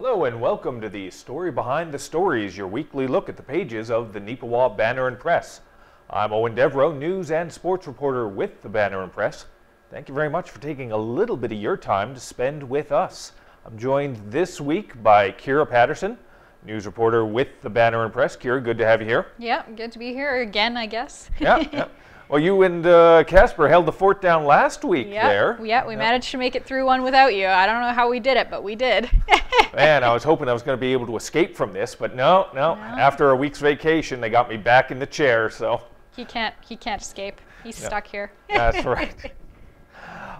Hello and welcome to the Story Behind the Stories, your weekly look at the pages of the Neepawa Banner Press. I'm Eoin Devereux, news and sports reporter with the Banner Press. Thank you very much for taking a little bit of your time to spend with us. I'm joined this week by Kira Paterson, news reporter with the Banner Press. Kira, good to have you here. Yeah, good to be here again, I guess. Yeah. Well, you and Casper held the fort down last week there. Yeah, we managed to make it through one without you. I don't know how we did it, but we did. Man, I was hoping I was going to be able to escape from this, but no. After a week's vacation, they got me back in the chair, so. He can't escape. He's stuck here. That's right.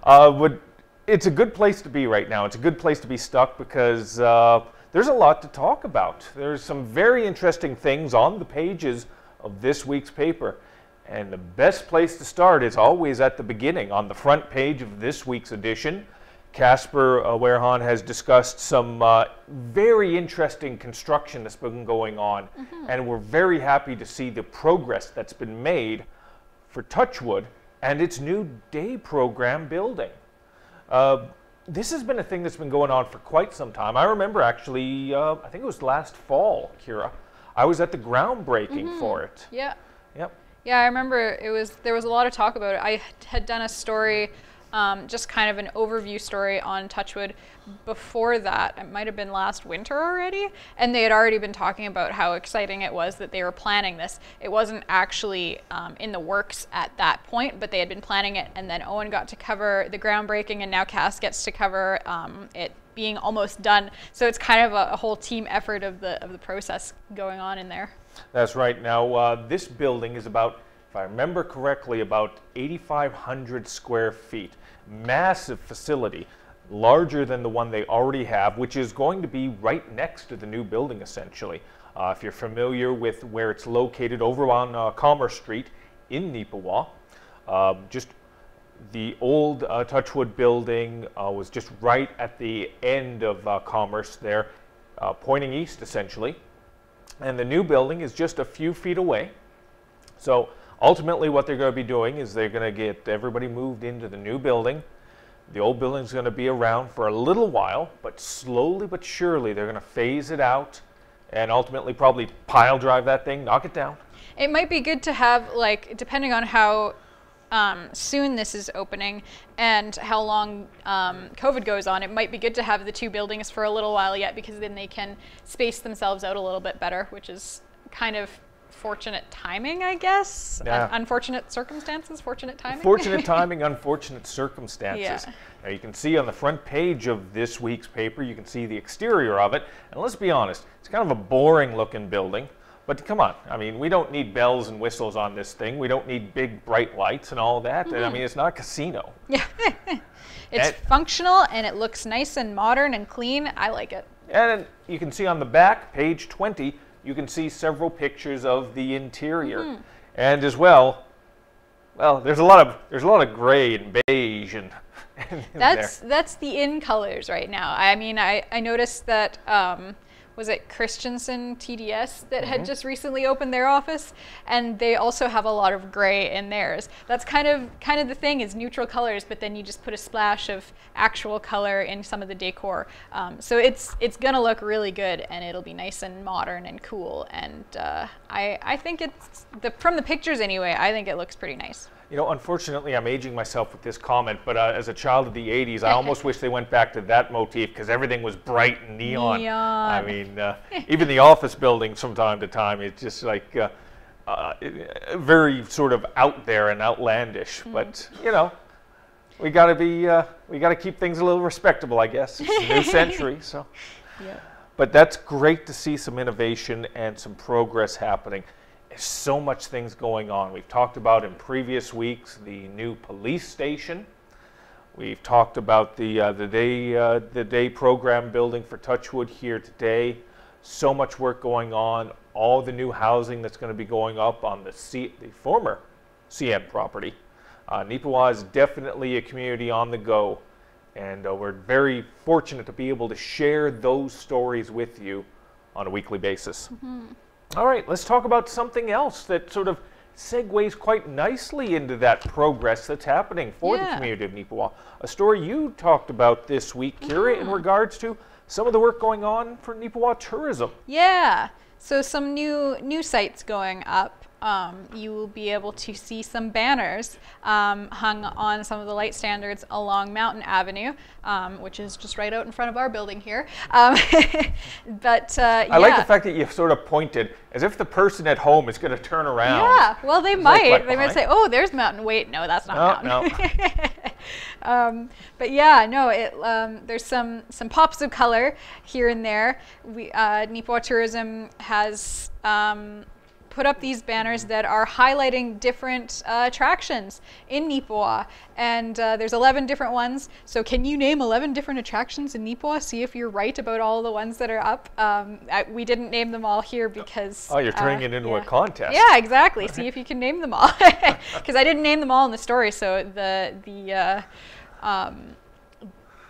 But it's a good place to be right now. It's a good place to be stuck because there's a lot to talk about. There's some very interesting things on the pages of this week's paper. And the best place to start is always at the beginning. On the front page of this week's edition, Casper Werhan has discussed some very interesting construction that's been going on. And we're very happy to see the progress that's been made for Touchwood and its new day program building. This has been a thing that's been going on for quite some time. I remember actually, I think it was last fall, Kira, I was at the groundbreaking for it. Yeah. Yep. Yeah, I remember there was a lot of talk about it. I had done a story, just kind of an overview story on Touchwood before that. It might have been last winter already, and they had already been talking about how exciting it was that they were planning this. It wasn't actually in the works at that point, but they had been planning it, and then Eoin got to cover the groundbreaking, and now Cass gets to cover it being almost done. So it's kind of a whole team effort of the process going on in there. That's right. Now, this building is about, if I remember correctly, about 8,500 square feet. Massive facility, larger than the one they already have, which is going to be right next to the new building, essentially. If you're familiar with where it's located, over on Commerce Street in Neepawa, just the old Touchwood building was just right at the end of Commerce there, pointing east, essentially. And the new building is just a few feet away. So ultimately what they're going to be doing is they're going to get everybody moved into the new building. The old building's going to be around for a little while, but slowly but surely they're going to phase it out and ultimately probably pile drive that thing, knock it down. It might be good to have, like, depending on how soon this is opening and how long COVID goes on, it might be good to have the two buildings for a little while yet, because then they can space themselves out a little bit better, which is kind of fortunate timing, I guess. Yeah. Unfortunate circumstances, fortunate timing. Fortunate timing, unfortunate circumstances. Yeah. Now you can see on the front page of this week's paper, you can see the exterior of it. And let's be honest, it's kind of a boring looking building. But come on, I mean, we don't need bells and whistles on this thing. We don't need big bright lights and all that. I mean, it's not a casino. Yeah. It's functional and it looks nice and modern and clean. I like it. And you can see on the back, page 20, you can see several pictures of the interior. And as well, there's a lot of gray and beige and that's the in colors right now. I mean, I noticed that was it Christensen TDS that had just recently opened their office, and they also have a lot of gray in theirs. That's kind of the thing, is neutral colors, but then you just put a splash of actual color in some of the decor. So it's gonna look really good, and it'll be nice and modern and cool. And I think from the pictures anyway, I think it looks pretty nice. You know, unfortunately, I'm aging myself with this comment, but as a child of the 80s, I almost wish they went back to that motif, because everything was bright and neon. I mean, even the office buildings from time to time, it's just like very sort of out there and outlandish. But, you know, we got to keep things a little respectable, I guess. It's a new century, so. Yeah. But that's great to see some innovation and some progress happening. There's so much things going on. We've talked about in previous weeks the new police station. We've talked about the day program building for Touchwood here today. So much work going on. All the new housing that's going to be going up on the former CN property. Neepawa is definitely a community on the go, and we're very fortunate to be able to share those stories with you on a weekly basis. All right, let's talk about something else that sort of segues quite nicely into that progress that's happening for the community of Neepawa. A story you talked about this week, Kira, in regards to some of the work going on for Neepawa tourism. Yeah, so some new sites going up. You will be able to see some banners hung on some of the light standards along Mountain Avenue, which is just right out in front of our building here. But I like the fact that you sort of pointed as if the person at home is going to turn around. Yeah, well, they might. Like They might say, "Oh, there's Mountain." Wait, no, that's not Mountain. No. But yeah, no, there's some pops of color here and there. Neepawa Tourism has put up these banners that are highlighting different attractions in Neepawa, and there's 11 different ones. So can you name 11 different attractions in Neepawa? See if you're right about all the ones that are up. We didn't name them all here because... Oh, you're turning it into a contest. Yeah, exactly. See if you can name them all. Because I didn't name them all in the story, so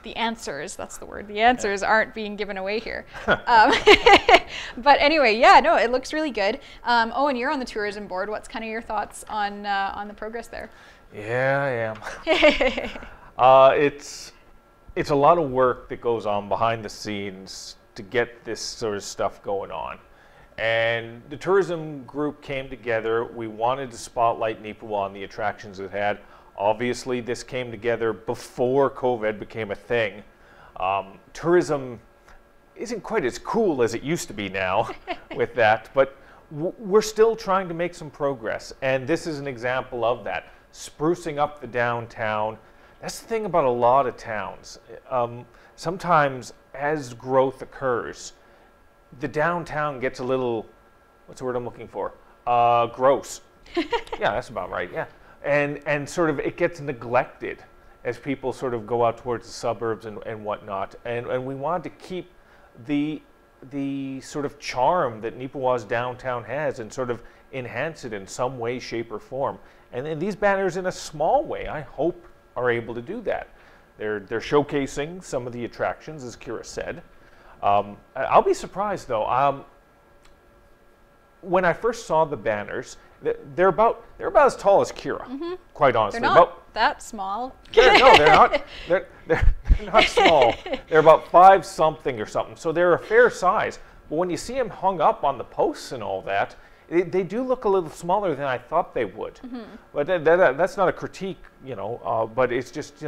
the answers, that's the word, the answers aren't being given away here. But anyway, yeah, no, it looks really good. Owen, you're on the tourism board. What's kind of your thoughts on the progress there? Yeah, I am. It's a lot of work that goes on behind the scenes to get this sort of stuff going on. And the tourism group came together. We wanted to spotlight Neepawa and the attractions it had. Obviously, this came together before COVID became a thing. Tourism isn't quite as cool as it used to be now with that, but we're still trying to make some progress, and this is an example of that. Sprucing up the downtown. That's the thing about a lot of towns. Sometimes as growth occurs, the downtown gets a little, what's the word I'm looking for? Gross. Yeah, that's about right, yeah. And sort of it gets neglected as people sort of go out towards the suburbs and whatnot. And we wanted to keep the sort of charm that Neepawa's downtown has and sort of enhance it in some way, shape, or form. And these banners, in a small way, I hope, are able to do that. They're showcasing some of the attractions, as Kira said. I'll be surprised, though. When I first saw the banners, they're about as tall as Kira, quite honestly. They're not that small. They're not. They're not small. They're about 5 something or something. So they're a fair size. But when you see them hung up on the posts and all that, they do look a little smaller than I thought they would. But that's not a critique, but it's just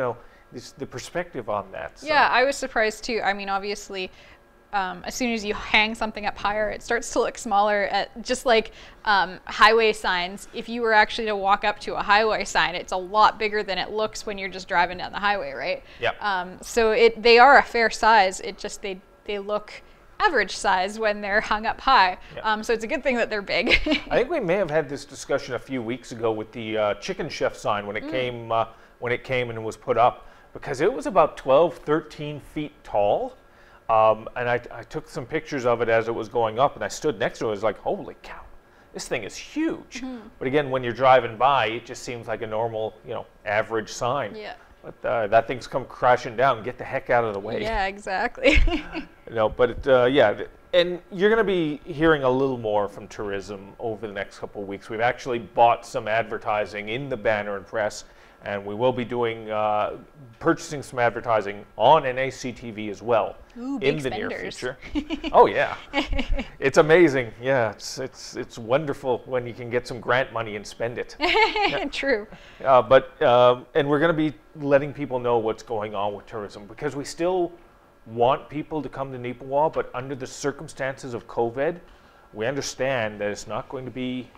it's the perspective on that. So. Yeah, I was surprised too. I mean, obviously, as soon as you hang something up higher, it starts to look smaller. Just like highway signs, if you were actually to walk up to a highway sign, it's a lot bigger than it looks when you're just driving down the highway, right? Yeah. So they are a fair size. It just they look average size when they're hung up high. Yeah. So it's a good thing that they're big. I think we may have had this discussion a few weeks ago with the Chicken Chef sign when it came and was put up, because it was about 12, 13 feet tall. And I took some pictures of it as it was going up, and I stood next to it. I was like, holy cow, this thing is huge. But again, when you're driving by, it just seems like a normal, average sign. Yeah. But that thing's come crashing down. Get the heck out of the way. Yeah, exactly. Yeah, and you're going to be hearing a little more from tourism over the next couple of weeks. We've actually bought some advertising in the Banner and Press, and we will be doing purchasing some advertising on NACTV as well. Ooh, in big the spenders. near future. Oh yeah, it's amazing. Yeah, it's wonderful when you can get some grant money and spend it. Yeah. True. And we're going to be letting people know what's going on with tourism, because we still want people to come to Neepawa, but under the circumstances of COVID, we understand that it's not going to be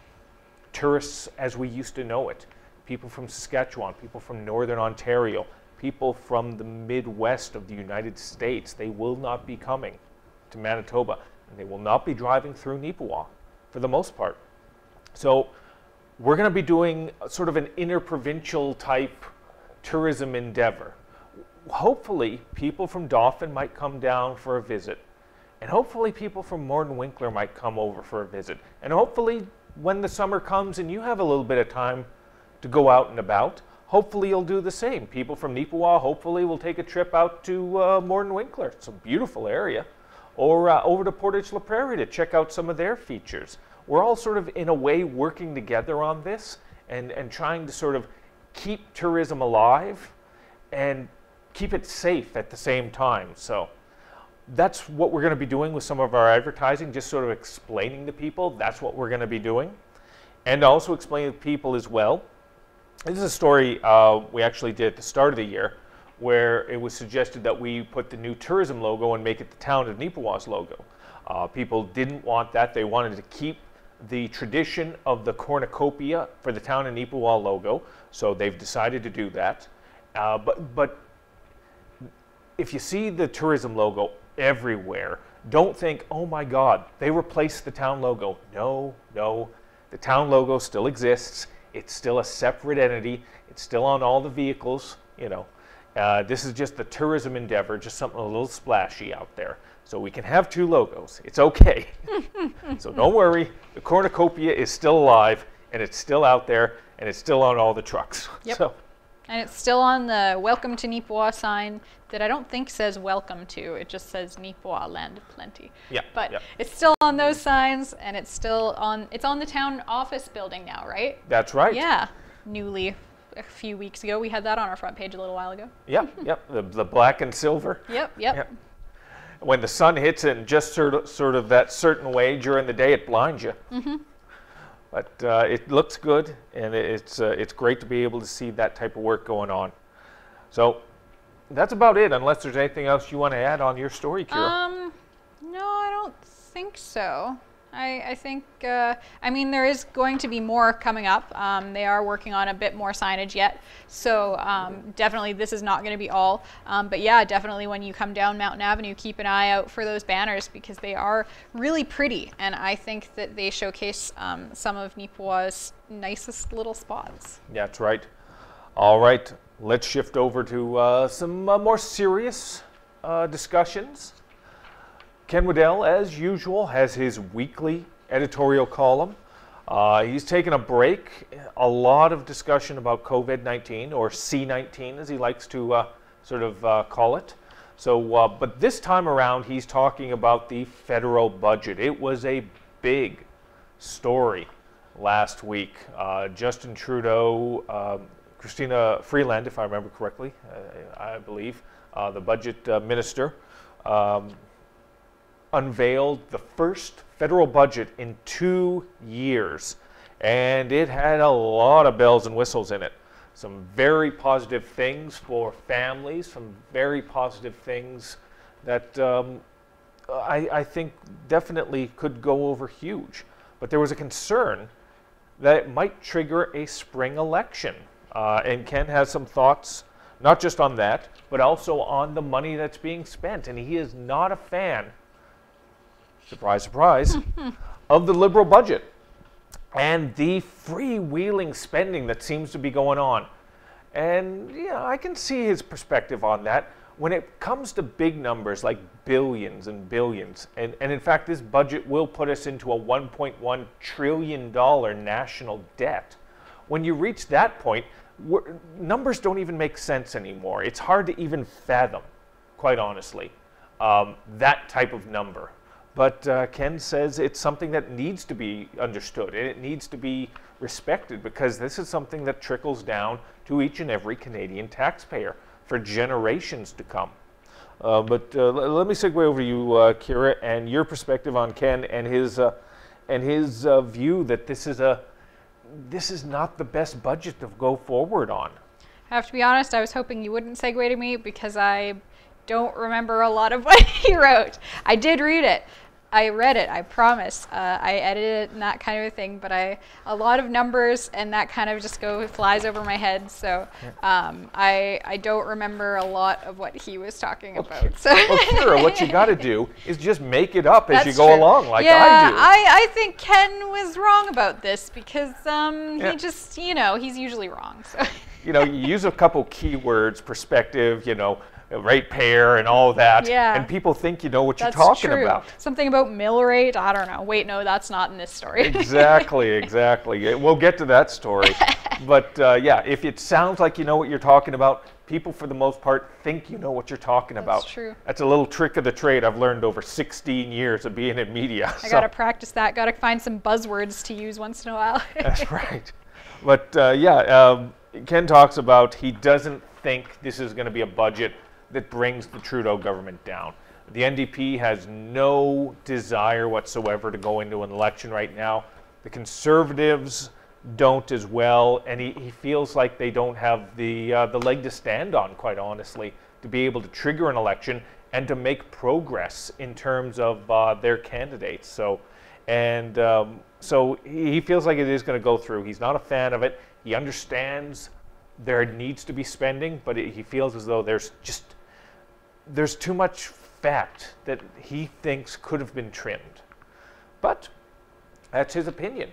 tourists as we used to know it. People from Saskatchewan, people from Northern Ontario, people from the Midwest of the United States, they will not be coming to Manitoba, and they will not be driving through Neepawa for the most part. So we're going to be doing sort of an interprovincial type tourism endeavor. Hopefully, people from Dauphin might come down for a visit, and hopefully people from Morden Winkler might come over for a visit, and hopefully when the summer comes and you have a little bit of time to go out and about, hopefully you'll do the same. People from Neepawa hopefully will take a trip out to Morden Winkler. It's a beautiful area. Or over to Portage La Prairie to check out some of their features. We're all sort of, in a way, working together on this and trying to sort of keep tourism alive and keep it safe at the same time. So that's what we're going to be doing with some of our advertising, just sort of explaining to people that's what we're going to be doing. And also explaining to people as well. This is a story we actually did at the start of the year, where it was suggested that we put the new tourism logo and make it the town of Neepawa's logo. People didn't want that. They wanted to keep the tradition of the cornucopia for the town of Neepawa logo, so they've decided to do that. But if you see the tourism logo everywhere, don't think, oh my God, they replaced the town logo. No, no, the town logo still exists. It's still a separate entity. It's still on all the vehicles, you know. This is just the tourism endeavor, just something a little splashy out there. So we can have two logos. It's okay. So don't worry. The cornucopia is still alive, and it's still out there, and it's still on all the trucks. Yep. So. And it's still on the Welcome to Neepawa sign that I don't think says welcome to. It just says Neepawa, land of plenty. Yeah. But yeah. it's still on those signs, and it's still on, it's on the town office building now, right? That's right. Yeah. Newly, a few weeks ago. We had that on our front page a little while ago. Yep, yep. The black and silver. Yep. Yep. When the sun hits it in just sort of that certain way during the day, it blinds you. Mm-hmm. But it looks good, and it's great to be able to see that type of work going on. So that's about it, unless there's anything else you want to add on your story, Kira. No, I don't think so. I think, I mean, there is going to be more coming up. They are working on a bit more signage yet. So definitely this is not going to be all. But yeah, definitely when you come down Mountain Avenue, keep an eye out for those banners because they are really pretty. And I think that they showcase some of Neepawa's nicest little spots. That's right. All right, let's shift over to some more serious discussions. Ken Waddell, as usual, has his weekly editorial column. He's taken a break. A lot of discussion about COVID-19, or C-19 as he likes to sort of call it. So, but this time around, he's talking about the federal budget. It was a big story last week. Justin Trudeau, Christina Freeland, if I remember correctly, I believe, the budget minister, unveiled the first federal budget in 2 years, and it had a lot of bells and whistles in it. Some very positive things for families, some very positive things that I think definitely could go over huge. But there was a concern that it might trigger a spring election, and Ken has some thoughts, not just on that, but also on the money that's being spent, and he is not a fan, surprise, surprise, of the Liberal budget and the freewheeling spending that seems to be going on. And yeah, I can see his perspective on that. When it comes to big numbers like billions and billions, and in fact this budget will put us into a $1.1 trillion national debt. When you reach that point, numbers don't even make sense anymore. It's hard to even fathom, quite honestly, that type of number. But Ken says it's something that needs to be understood and it needs to be respected because this is something that trickles down to each and every Canadian taxpayer for generations to come. But let me segue over to you, Kira, and your perspective on Ken and his view that this is not the best budget to go forward on. I have to be honest, I was hoping you wouldn't segue to me because I don't remember a lot of what he wrote. I did read it. I read it, I promise. I edited it and that kind of a thing, but a lot of numbers and that kind of just flies over my head. So I don't remember a lot of what he was talking about. So. Well, Kira, what you got to do is just make it up as you go true. Along, like yeah, I do. I think Ken was wrong about this because he just, you know, he's usually wrong. So. You know, you use a couple keywords, perspective, you know, ratepayer and all that, and people think you know what you're talking about. Something about mill rate, I don't know. Wait, no, that's not in this story. Exactly, exactly. We'll get to that story. But yeah, if it sounds like you know what you're talking about, people for the most part think you know what you're talking about. That's true. That's a little trick of the trade I've learned over 16 years of being in media. I got to practice that. Got to find some buzzwords to use once in a while. That's right. But yeah, Ken talks about he doesn't think this is going to be a budget that brings the Trudeau government down. The NDP has no desire whatsoever to go into an election right now. The Conservatives don't as well, and he feels like they don't have the leg to stand on, quite honestly, to be able to trigger an election and to make progress in terms of their candidates. So he feels like it is going to go through. He's not a fan of it. He understands there needs to be spending, but he feels as though there's too much fat that he thinks could have been trimmed. But that's his opinion,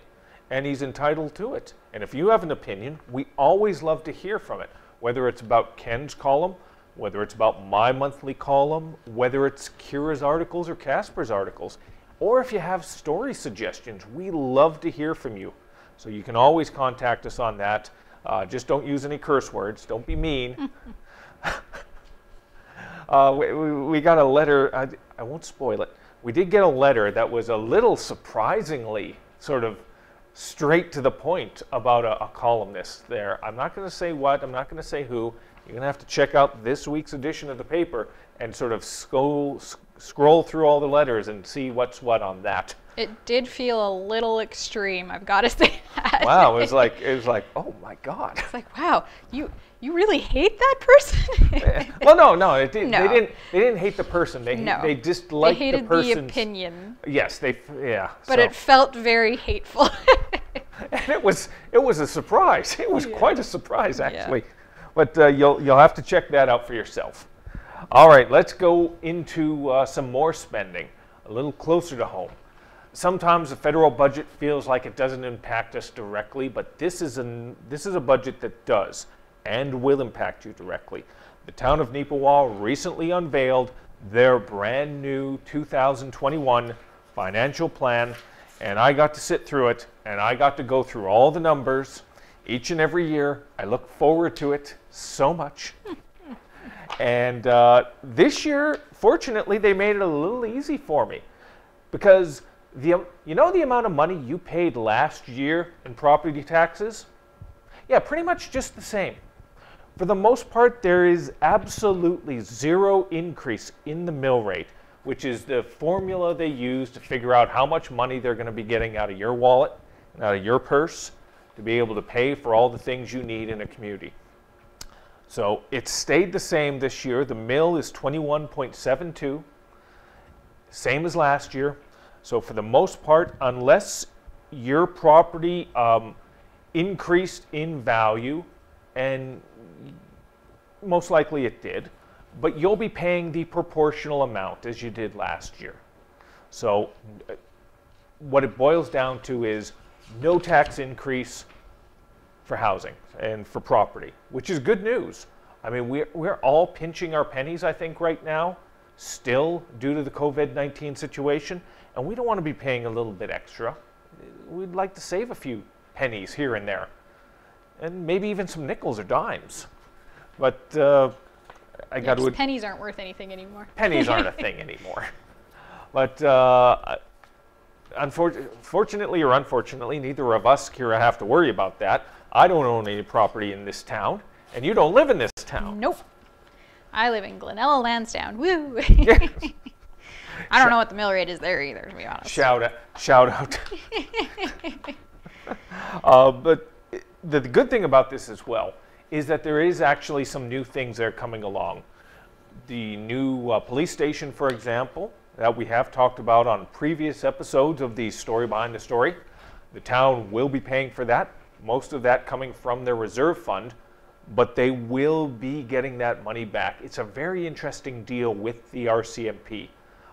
and he's entitled to it. And if you have an opinion, we always love to hear from it, whether it's about Ken's column, whether it's about my monthly column, whether it's Kira's articles or Casper's articles, or if you have story suggestions. We love to hear from you. So you can always contact us on that. Just don't use any curse words. Don't be mean. We got a letter. I won't spoil it. We did get a letter that was a little surprisingly sort of straight to the point about a columnist there. I'm not going to say what. I'm not going to say who. You're going to have to check out this week's edition of the paper and sort of scroll through all the letters and see what's what on that. It did feel a little extreme, I've got to say that. Wow, it was like, oh my God. It's like, wow, you really hate that person? Well, no, it didn't. No. They didn't hate the person. They disliked they hated the person's the opinion. Yes, yeah. But it felt very hateful. And it was a surprise. It was quite a surprise, actually. Yeah. But you'll have to check that out for yourself. All right, let's go into some more spending, a little closer to home. Sometimes the federal budget feels like it doesn't impact us directly, but this is a budget that does and will impact you directly. The town of Neepawa recently unveiled their brand new 2021 financial plan, and I got to sit through it, and I got to go through all the numbers each and every year. I look forward to it so much. And this year, fortunately, they made it a little easy for me, because you know the amount of money you paid last year in property taxes? Yeah, pretty much just the same. For the most part, there is absolutely zero increase in the mill rate, which is the formula they use to figure out how much money they're going to be getting out of your wallet and out of your purse to be able to pay for all the things you need in a community. So it stayed the same this year. The mill is 21.72, same as last year. So for the most part, unless your property increased in value, and most likely it did, but you'll be paying the proportional amount as you did last year. So what it boils down to is no tax increase for housing and for property, which is good news. I mean, we're all pinching our pennies, I think, right now, still due to the COVID-19 situation, and we don't want to be paying a little bit extra. We'd like to save a few pennies here and there, and maybe even some nickels or dimes. But pennies aren't worth anything anymore. Pennies aren't a thing anymore. But fortunately or unfortunately, neither of us, Kira, have to worry about that. I don't own any property in this town, and you don't live in this town. Nope. I live in Glenella, Lansdowne. Woo! Yeah. I don't know what the mill rate is there either, to be honest. Shout out. But the good thing about this as well is that there is actually some new things that are coming along. The new police station, for example, that we have talked about on previous episodes of the Story Behind the Story. The town will be paying for that, most of that coming from their reserve fund, but they will be getting that money back. It's a very interesting deal with the RCMP.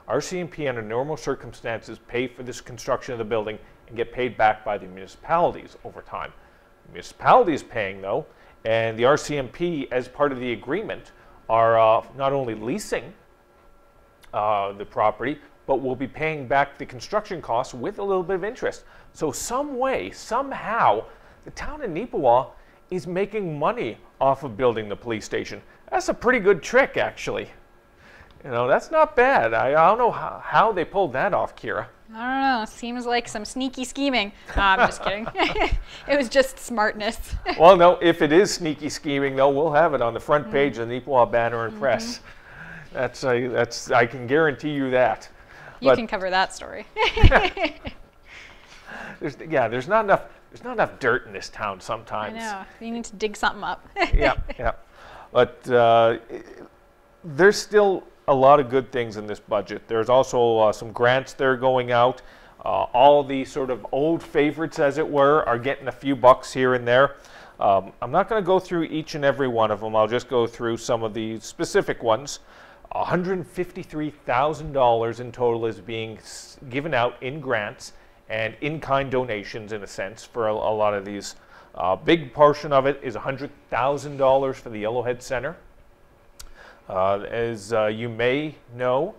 RCMP, under normal circumstances, pay for this construction of the building and get paid back by the municipalities over time. The municipality is paying, though, and the RCMP, as part of the agreement, are not only leasing the property, but will be paying back the construction costs with a little bit of interest. So some way, somehow, the town of Neepawa is making money off of building the police station. That's a pretty good trick, actually. You know, that's not bad. I don't know how they pulled that off, Kira. I don't know. Seems like some sneaky scheming. No, I'm just kidding. It was just smartness. Well, no, if it is sneaky scheming, though, we'll have it on the front page of the Neepawa Banner Press. That's I can guarantee you that. You can cover that story. There's not enough dirt in this town sometimes. I know. You need to dig something up. Yeah. But there's still a lot of good things in this budget. There's also some grants that are going out. All the sort of old favorites, as it were, are getting a few bucks here and there. I'm not going to go through each and every one of them. I'll just go through some of the specific ones. $153,000 in total is being given out in grants and in-kind donations, in a sense, for a lot of these. Big portion of it is $100,000 for the Yellowhead Center. As you may know,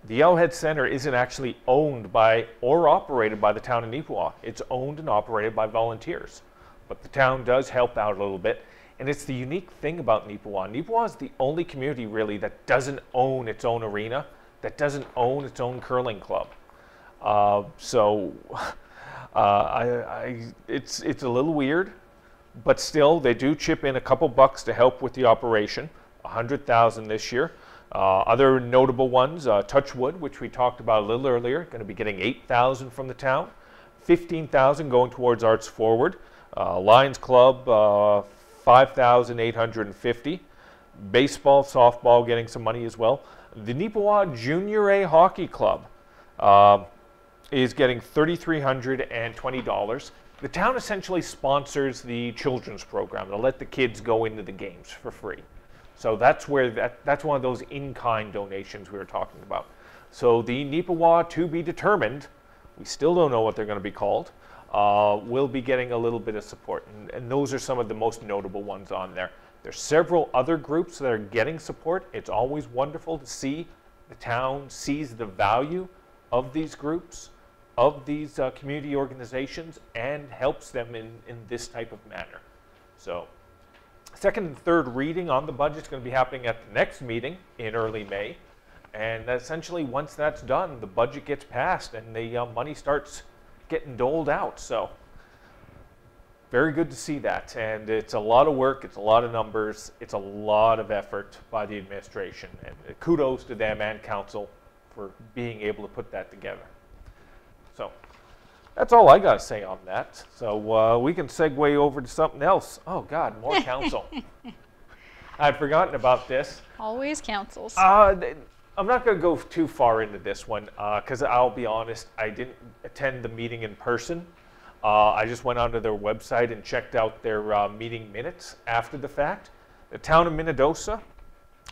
the Yellowhead Center isn't actually owned by or operated by the town of Neepawa. It's owned and operated by volunteers. But the town does help out a little bit. And it's the unique thing about Neepawa. Neepawa is the only community, really, that doesn't own its own arena, that doesn't own its own curling club. It's a little weird, but still, they do chip in a couple bucks to help with the operation. $100,000 this year. Other notable ones, Touchwood, which we talked about a little earlier, going to be getting $8,000 from the town. $15,000 going towards Arts Forward. Lions Club, $5,850. Baseball, softball getting some money as well. The Neepawa Junior A Hockey Club is getting $3,320. The town essentially sponsors the children's program. They'll let the kids go into the games for free. So that's where that's one of those in-kind donations we were talking about. So the Neepawa to be determined, we still don't know what they're going to be called, will be getting a little bit of support. And those are some of the most notable ones on there. There's several other groups that are getting support. It's always wonderful to see the town sees the value of these groups, of these community organizations, and helps them in this type of manner. So second and third reading on the budget is going to be happening at the next meeting in early May. And essentially, once that's done, the budget gets passed and the money starts getting doled out. So very good to see that. And it's a lot of work, it's a lot of numbers, it's a lot of effort by the administration. And kudos to them and council for being able to put that together. So that's all I got to say on that. So we can segue over to something else. Oh, God, more council. I'd forgotten about this. Always councils. I'm not going to go too far into this one because I'll be honest, I didn't attend the meeting in person. I just went onto their website and checked out their meeting minutes after the fact. The town of Minnedosa,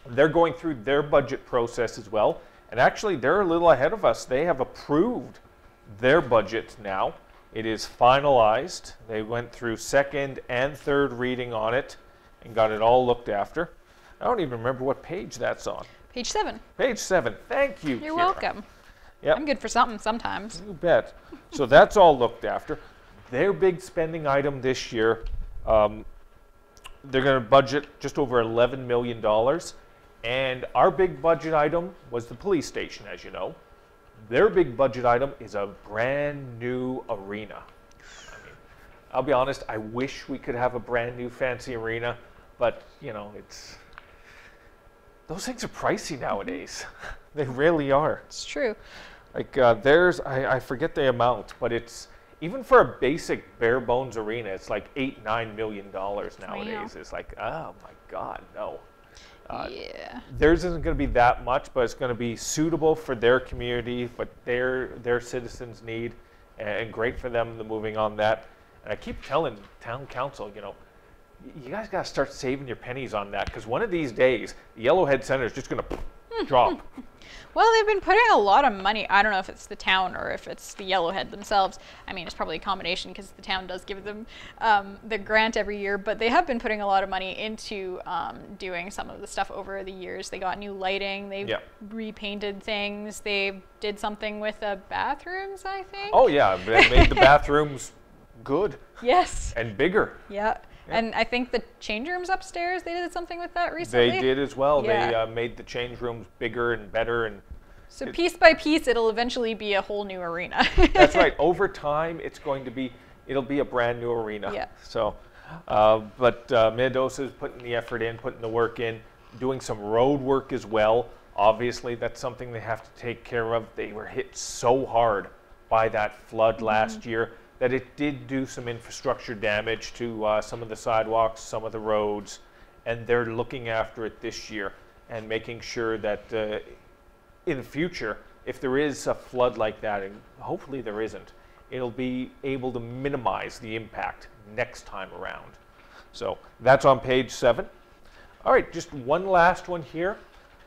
they're going through their budget process as well. And actually, they're a little ahead of us. They have approved their budget now. It is finalized. They went through second and third reading on it and got it all looked after. I don't even remember what page that's on. Page 7. Page 7. Thank you, You're Kira. welcome. Yep. I'm good for something sometimes. You bet. So that's all looked after. Their big spending item this year, they're going to budget just over $11 million. And our big budget item was the police station, as you know. Their big budget item is a brand new arena. I mean, I'll be honest, I wish we could have a brand new fancy arena, but you know, those things are pricey nowadays. They really are. It's true. Like theirs, I forget the amount, but it's, even for a basic bare bones arena, it's like $8-9 million nowadays. Wow. It's like, oh my God, no. Yeah. Theirs isn't going to be that much, but it's going to be suitable for their community, what their citizens need, and great for them moving on that. And I keep telling town council, you know, you guys got to start saving your pennies on that, because one of these days, the Yellowhead Center is just going to drop. Well, they've been putting a lot of money. I don't know if it's the town or if it's the Yellowhead themselves. I mean, it's probably a combination because the town does give them the grant every year. But they have been putting a lot of money into doing some of the stuff over the years. They got new lighting. They repainted things. They did something with the bathrooms, I think. Oh, yeah. They made the bathrooms good. Yes. And bigger. Yeah. And I think the change rooms upstairs, they did something with that recently. They did as well. Yeah. They made the change rooms bigger and better. And so piece by piece, it'll eventually be a whole new arena. That's right. Over time, it'll be a brand new arena. Yeah. So, but Mendoza is putting the effort in, putting the work in. doing some road work as well. Obviously, that's something they have to take care of. They were hit so hard by that flood last year that it did do some infrastructure damage to some of the sidewalks, some of the roads, and they're looking after it this year and making sure that in the future, if there is a flood like that, and hopefully there isn't, it'll be able to minimize the impact next time around. So that's on page 7. All right, just one last one here.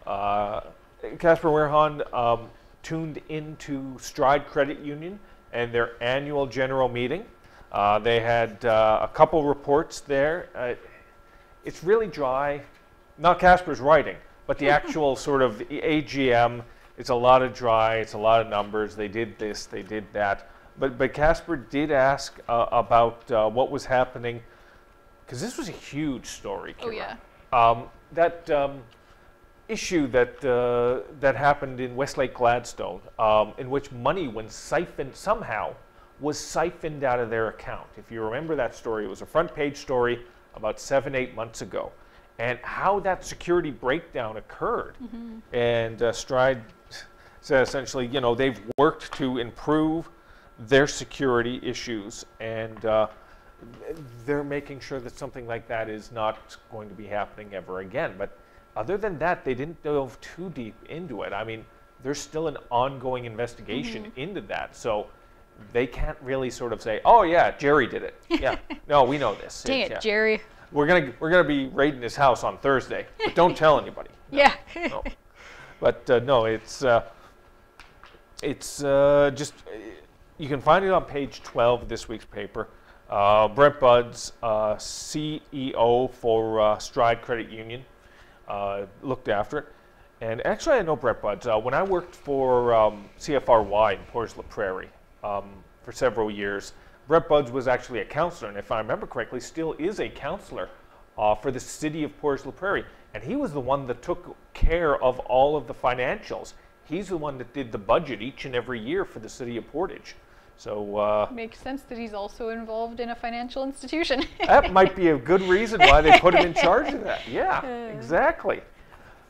Casper Wehrhahn tuned into Stride Credit Union and their annual general meeting. They had a couple reports there. It's really dry, not Casper's writing, but the actual sort of AGM. It's a lot of dry, it's a lot of numbers. They did this, they did that. But Casper did ask about what was happening, because this was a huge story, Kira. Oh, yeah. That issue that happened in Westlake Gladstone, in which money somehow was siphoned out of their account. If you remember that story, it was a front page story about 7-8 months ago, and how that security breakdown occurred. And Stride said essentially, you know, they've worked to improve their security issues, and they're making sure that something like that is not going to be happening ever again. But other than that, they didn't delve too deep into it. I mean, there's still an ongoing investigation into that, so they can't really sort of say, "Oh yeah, Jerry did it." Yeah, no, we know this. Dang it, Jerry. We're gonna be raiding his house on Thursday, but don't tell anybody. No, Yeah. no. But no, it's just you can find it on page 12 of this week's paper. Brent Buds, CEO for Stride Credit Union, looked after it. And actually, I know Brent Buds. When I worked for CFRY in Port La Prairie for several years, Brent Buds was actually a counselor, and if I remember correctly, still is a counselor for the city of Port La Prairie. And he was the one that took care of all of the financials. He's the one that did the budget each and every year for the city of Portage. So makes sense that he's also involved in a financial institution. that might be a good reason why they put him in charge of that. Yeah, exactly.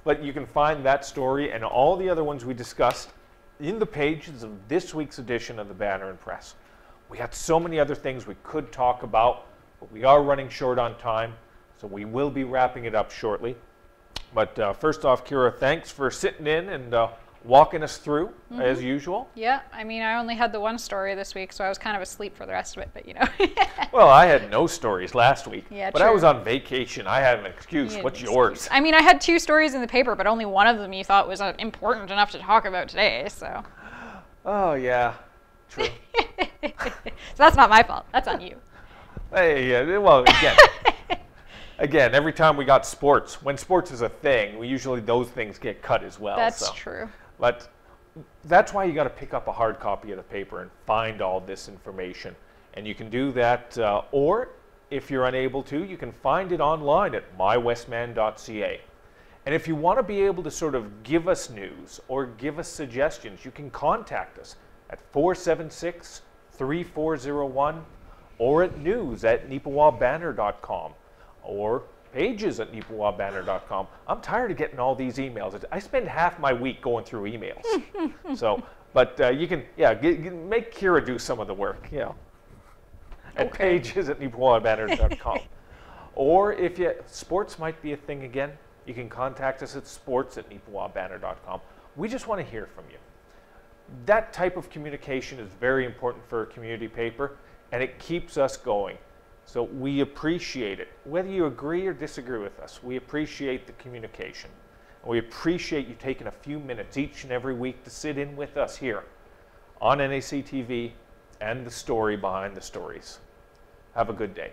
But you can find that story and all the other ones we discussed in the pages of this week's edition of the Banner and Press. We had so many other things we could talk about, but we are running short on time, so we will be wrapping it up shortly. But first off, Kira, thanks for sitting in and walking us through, as usual. Yeah, I mean, I only had the one story this week, so I was kind of asleep for the rest of it, but you know. Well, I had no stories last week, Yeah, but true. I was on vacation. I had an excuse. You had What's an yours? excuse. I mean, I had 2 stories in the paper, but only one of them you thought was important enough to talk about today, so. Oh, yeah, true. So that's not my fault. That's on you. Hey, yeah, well, again, every time we got sports, when sports is a thing, usually those things get cut as well. That's so. true. But that's why you got to pick up a hard copy of the paper and find all this information. And you can do that, or if you're unable to, you can find it online at mywestman.ca. And if you want to be able to sort of give us news or give us suggestions, you can contact us at 476-3401 or at news@neepawabanner.com or pages@neepawabanner.com. I'm tired of getting all these emails. I spend half my week going through emails. So, but you can, make Kira do some of the work, at pages@neepawabanner.com. Or if sports might be a thing again, you can contact us at sports@neepawabanner.com. We just want to hear from you. That type of communication is very important for a community paper, and it keeps us going. So we appreciate it. Whether you agree or disagree with us, we appreciate the communication. And we appreciate you taking a few minutes each and every week to sit in with us here on NAC TV and the story behind the stories. Have a good day.